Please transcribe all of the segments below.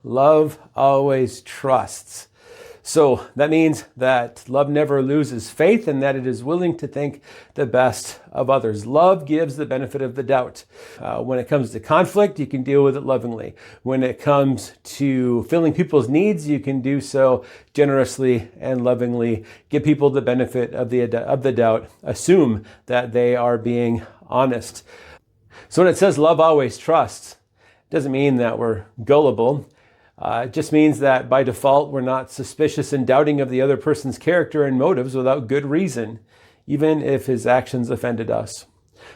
Love always trusts. So that means that love never loses faith and that it is willing to think the best of others. Love gives the benefit of the doubt. When it comes to conflict, you can deal with it lovingly. When it comes to filling people's needs, you can do so generously and lovingly. Give people the benefit of the doubt. Assume that they are being honest. So when it says love always trusts, it doesn't mean that we're gullible. It just means that by default, we're not suspicious and doubting of the other person's character and motives without good reason, even if his actions offended us.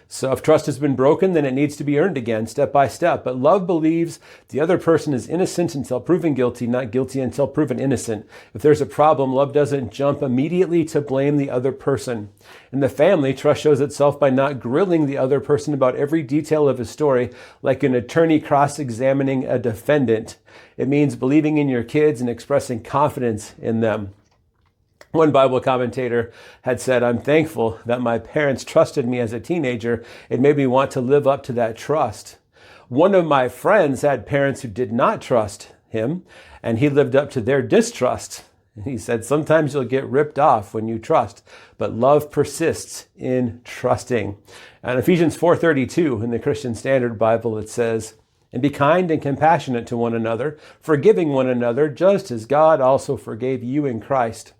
So if trust has been broken, then it needs to be earned again, step by step. But love believes the other person is innocent until proven guilty, not guilty until proven innocent. If there's a problem, love doesn't jump immediately to blame the other person. In the family, trust shows itself by not grilling the other person about every detail of his story, like an attorney cross-examining a defendant. It means believing in your kids and expressing confidence in them. One Bible commentator had said, "I'm thankful that my parents trusted me as a teenager. It made me want to live up to that trust." One of my friends had parents who did not trust him, and he lived up to their distrust. He said, "Sometimes you'll get ripped off when you trust, but love persists in trusting." And Ephesians 4:32 in the Christian Standard Bible, it says, "And be kind and compassionate to one another, forgiving one another, just as God also forgave you in Christ."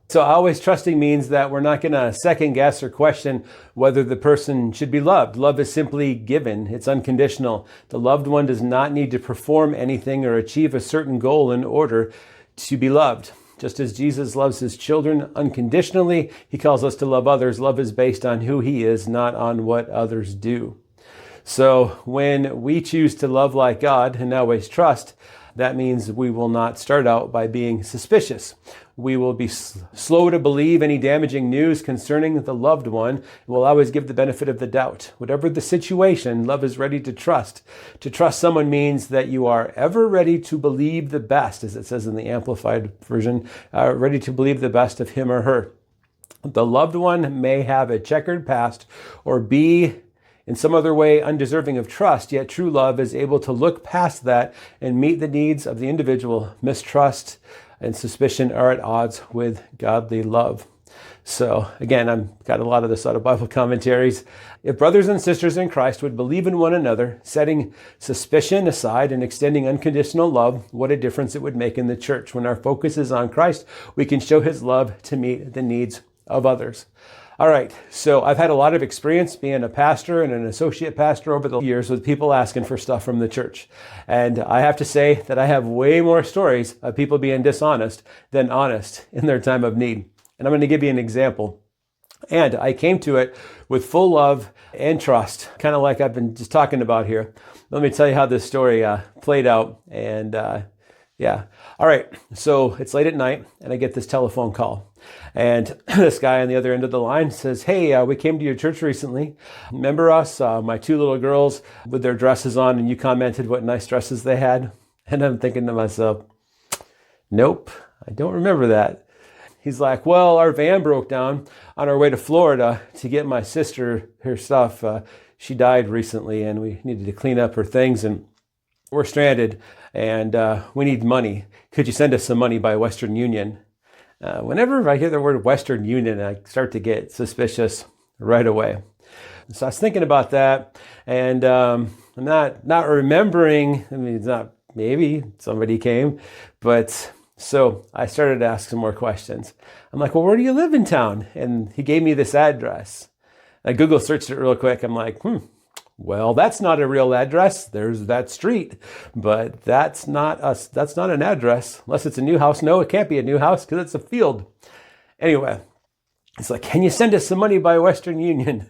So always trusting means that we're not going to second guess or question whether the person should be loved. Love is simply given. It's unconditional. The loved one does not need to perform anything or achieve a certain goal in order to be loved. Just as Jesus loves his children unconditionally, he calls us to love others. Love is based on who he is, not on what others do. So when we choose to love like God and always trust, that means we will not start out by being suspicious. We will be slow to believe any damaging news concerning the loved one. We'll always give the benefit of the doubt. Whatever the situation, love is ready to trust. To trust someone means that you are ever ready to believe the best, as it says in the Amplified Version, ready to believe the best of him or her. The loved one may have a checkered past or be in some other way undeserving of trust, yet true love is able to look past that and meet the needs of the individual. Mistrust and suspicion are at odds with godly love. So again, I've got a lot of this out of Bible commentaries. If brothers and sisters in Christ would believe in one another, setting suspicion aside and extending unconditional love, what a difference it would make in the church. When our focus is on Christ, we can show his love to meet the needs of others. All right, so I've had a lot of experience being a pastor and an associate pastor over the years with people asking for stuff from the church. And I have to say that I have way more stories of people being dishonest than honest in their time of need. And I'm going to give you an example. And I came to it with full love and trust, kind of like I've been just talking about here. Let me tell you how this story played out. And all right, so it's late at night and I get this telephone call. And this guy on the other end of the line says, "Hey, we came to your church recently. Remember us? My two little girls with their dresses on, and you commented what nice dresses they had." And I'm thinking to myself, nope, I don't remember that. He's like, "Well, our van broke down on our way to Florida to get my sister her stuff. She died recently and we needed to clean up her things and we're stranded and we need money. Could you send us some money by Western Union?" Whenever I hear the word Western Union, I start to get suspicious right away. So I was thinking about that, and I'm not remembering. I mean, it's not maybe somebody came, but so I started to ask some more questions. I'm like, "Well, where do you live in town?" And he gave me this address. I Google searched it real quick. I'm like, well, that's not a real address. There's that street, but that's not us. That's not an address unless it's a new house. No, it can't be a new house because it's a field. Anyway, it's like, "Can you send us some money by Western Union?"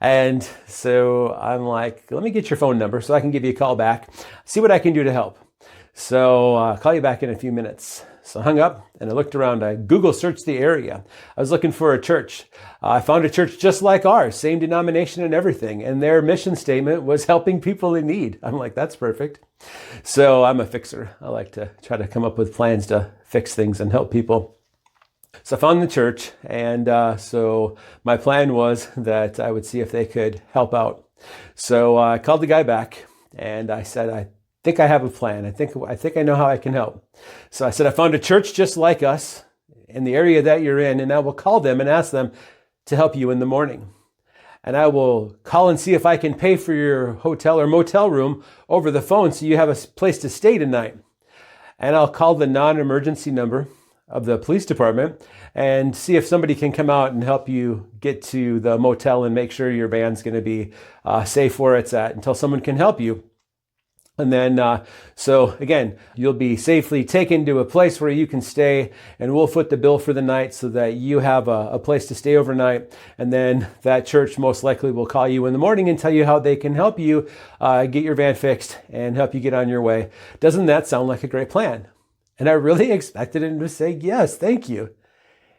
And so I'm like, "Let me get your phone number so I can give you a call back, see what I can do to help." So I'll call you back in a few minutes. So I hung up and I looked around. I Google searched the area. I was looking for a church. I found a church just like ours, same denomination and everything. And their mission statement was helping people in need. I'm like, that's perfect. So I'm a fixer. I like to try to come up with plans to fix things and help people. So I found the church. And so my plan was that I would see if they could help out. So I called the guy back and I said, "I think I have a plan. I think I know how I can help. So I said, I found a church just like us in the area that you're in, and I will call them and ask them to help you in the morning. And I will call and see if I can pay for your hotel or motel room over the phone so you have a place to stay tonight. And I'll call the non-emergency number of the police department and see if somebody can come out and help you get to the motel and make sure your van's going to be safe where it's at until someone can help you. And then, so again, you'll be safely taken to a place where you can stay, and we'll foot the bill for the night so that you have a place to stay overnight. And then that church most likely will call you in the morning and tell you how they can help you get your van fixed and help you get on your way. Doesn't that sound like a great plan? And I really expected him to say, yes, thank you.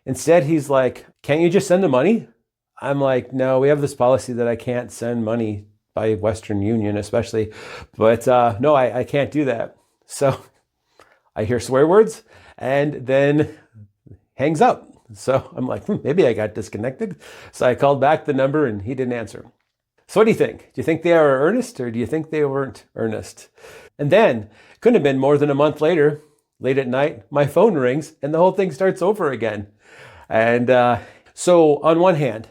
Instead, he's like, can't you just send the money? I'm like, no, we have this policy that I can't send money by Western Union especially, but no, I can't do that. So I hear swear words and then hangs up. So I'm like, maybe I got disconnected. So I called back the number and he didn't answer. So what do you think? Do you think they are earnest, or do you think they weren't earnest? And then, couldn't have been more than a month later, late at night, my phone rings and the whole thing starts over again. And so on one hand,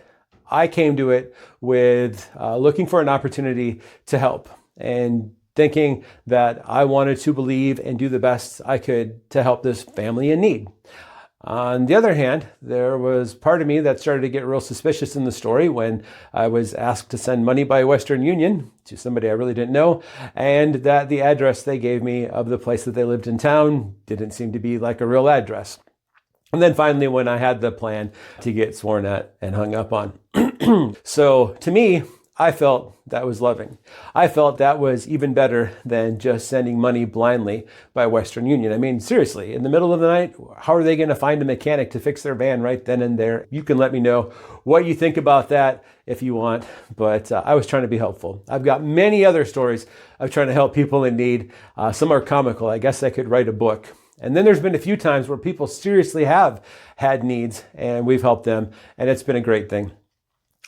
I came to it with looking for an opportunity to help and thinking that I wanted to believe and do the best I could to help this family in need. On the other hand, there was part of me that started to get real suspicious in the story when I was asked to send money by Western Union to somebody I really didn't know, and that the address they gave me of the place that they lived in town didn't seem to be like a real address. And then finally, when I had the plan to get sworn at and hung up on. So to me, I felt that was loving. I felt that was even better than just sending money blindly by Western Union. I mean, seriously, in the middle of the night, how are they going to find a mechanic to fix their van right then and there? You can let me know what you think about that if you want, but I was trying to be helpful. I've got many other stories of trying to help people in need. Some are comical. I guess I could write a book. And then there's been a few times where people seriously have had needs and we've helped them, and it's been a great thing.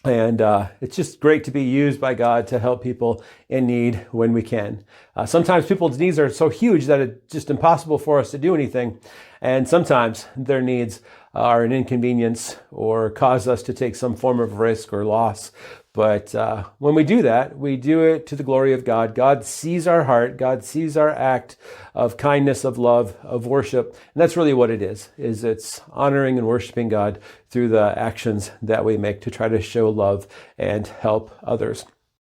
And it's just great to be used by God to help people in need when we can. Sometimes people's needs are so huge that it's just impossible for us to do anything. And sometimes their needs are an inconvenience or cause us to take some form of risk or loss. But when we do that, we do it to the glory of God. God sees our heart. God sees our act of kindness, of love, of worship. And that's really what it is it's honoring and worshiping God through the actions that we make to try to show love and help others.